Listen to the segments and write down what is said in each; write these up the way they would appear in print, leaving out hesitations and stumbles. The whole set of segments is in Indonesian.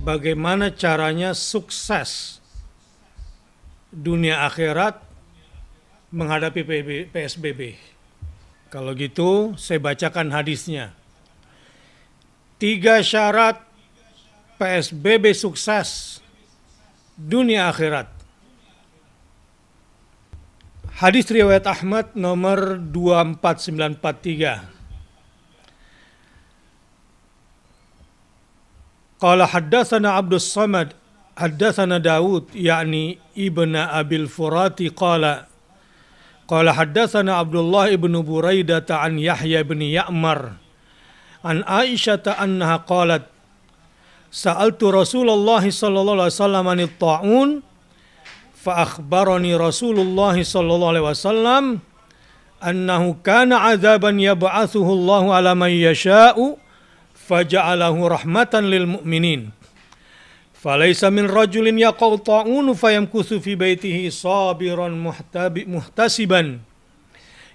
bagaimana caranya sukses dunia akhirat menghadapi PSBB. Kalau gitu saya bacakan hadisnya. 3 syarat PSBB sukses dunia akhirat. Hadis riwayat Ahmad nomor 24943. Qala haddatsana Abdus Samad haddatsana Daud yakni ibna Abil Furati qala haddatsana Abdullah ibnu Buraidah an Yahya bin Ya'mar an Aisyah annaha qalat sa'altu Rasulullah sallallahu alaihi wasallam anit ta'un fa akhbarani Rasulullah sallallahu alaihi wasallam annahu kana 'adzaban yab'atsuhu Allahu 'ala man yasha'u faja'alahu rahmatan lil mu'minin. Falaysa min rajulin yaqau ta'un fayamkuthu fi baitihi sabiran muhtasiban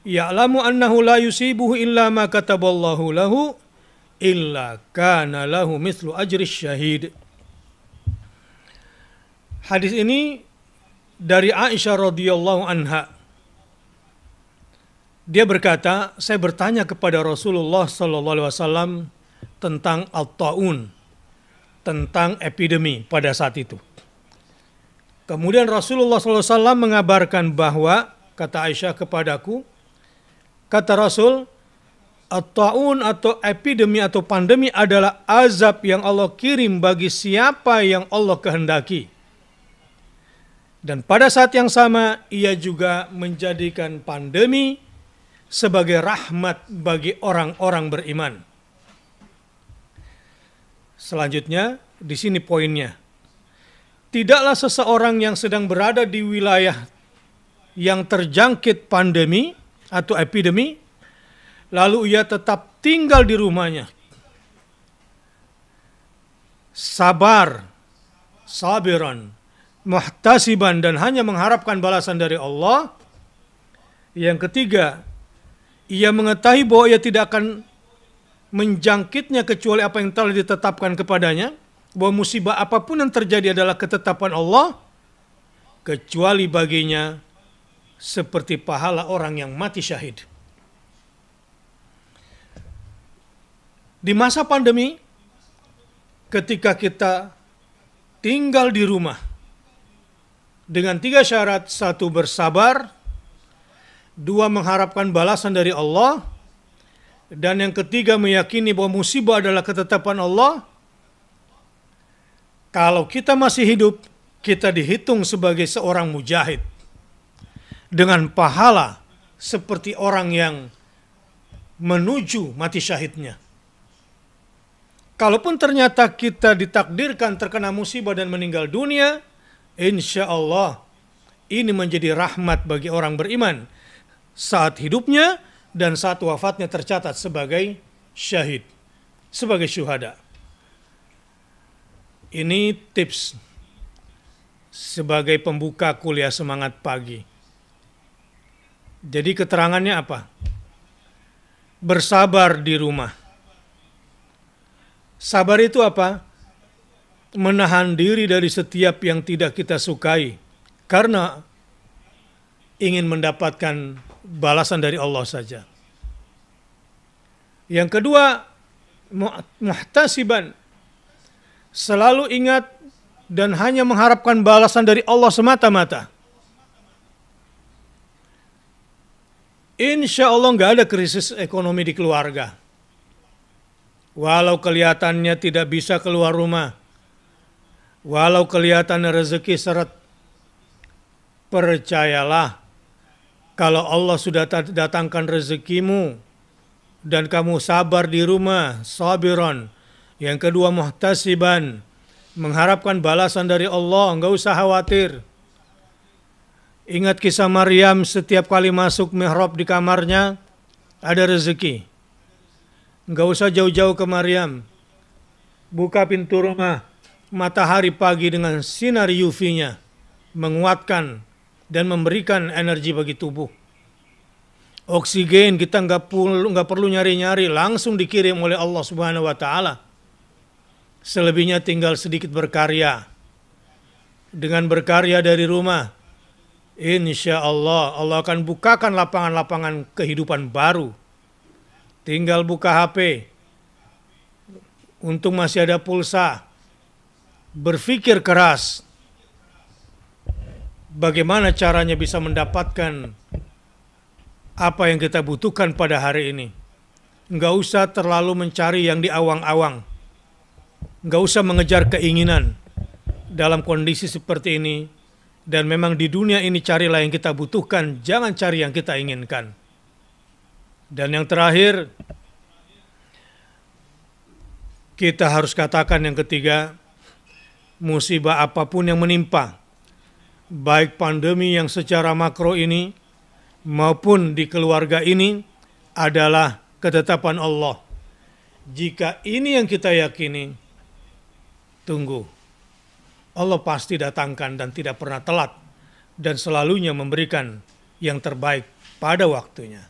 ya'lamu annahu la yusibuhu illa ma kataballahu lahu illa kana lahu mithlu ajri syahid. Hadis ini dari Aisyah radhiyallahu anha. Dia berkata, saya bertanya kepada Rasulullah sallallahu alaihi wasallam tentang at-ta'un, tentang epidemi pada saat itu. Kemudian Rasulullah SAW mengabarkan bahwa, kata Aisyah kepadaku, kata Rasul, at-ta'un atau epidemi atau pandemi adalah azab yang Allah kirim bagi siapa yang Allah kehendaki. Dan pada saat yang sama, ia juga menjadikan pandemi sebagai rahmat bagi orang-orang beriman. Selanjutnya, di sini poinnya. Tidaklah seseorang yang sedang berada di wilayah yang terjangkit pandemi atau epidemi, lalu ia tetap tinggal di rumahnya. Sabar, sabiran, muhtasiban, dan hanya mengharapkan balasan dari Allah. Yang ketiga, ia mengetahui bahwa ia tidak akan menjangkitnya kecuali apa yang telah ditetapkan kepadanya, bahwa musibah apapun yang terjadi adalah ketetapan Allah, kecuali baginya seperti pahala orang yang mati syahid. Di masa pandemi, ketika kita tinggal di rumah dengan 3 syarat: 1, bersabar; 2, mengharapkan balasan dari Allah; dan yang ketiga, meyakini bahwa musibah adalah ketetapan Allah. Kalau kita masih hidup, kita dihitung sebagai seorang mujahid dengan pahala seperti orang yang menuju mati syahidnya. Kalaupun ternyata kita ditakdirkan terkena musibah dan meninggal dunia, insya Allah ini menjadi rahmat bagi orang beriman saat hidupnya, dan saat wafatnya tercatat sebagai syahid, sebagai syuhada. Ini tips sebagai pembuka kuliah semangat pagi. Jadi keterangannya apa? Bersabar di rumah. Sabar itu apa? Menahan diri dari setiap yang tidak kita sukai karena ingin mendapatkan balasan dari Allah saja. Yang kedua, muhtasiban, selalu ingat dan hanya mengharapkan balasan dari Allah semata-mata. Insya Allah nggak ada krisis ekonomi di keluarga. Walau kelihatannya tidak bisa keluar rumah, walau kelihatannya rezeki seret, percayalah, kalau Allah sudah datangkan rezekimu dan kamu sabar di rumah, sabiran. Yang kedua, muhtasiban, mengharapkan balasan dari Allah, enggak usah khawatir. Ingat kisah Maryam, setiap kali masuk mihrab di kamarnya ada rezeki. Enggak usah jauh-jauh ke Maryam. Buka pintu rumah, matahari pagi dengan sinar UV-nya menguatkan dan memberikan energi bagi tubuh. Oksigen kita nggak perlu nyari-nyari, langsung dikirim oleh Allah Subhanahu wa Ta'ala. selebihnya tinggal sedikit berkarya. Dengan berkarya dari rumah, insya Allah, Allah akan bukakan lapangan-lapangan kehidupan baru. Tinggal buka HP, untung masih ada pulsa. Berpikir keras, bagaimana caranya bisa mendapatkan apa yang kita butuhkan pada hari ini. Nggak usah terlalu mencari yang di awang-awang. Nggak usah mengejar keinginan dalam kondisi seperti ini. Dan memang di dunia ini carilah yang kita butuhkan, jangan cari yang kita inginkan. Dan yang terakhir, kita harus katakan yang ketiga, musibah apapun yang menimpa, baik pandemi yang secara makro ini maupun di keluarga ini, adalah ketetapan Allah. Jika ini yang kita yakini, tunggu. Allah pasti datangkan dan tidak pernah telat, dan selalunya memberikan yang terbaik pada waktunya.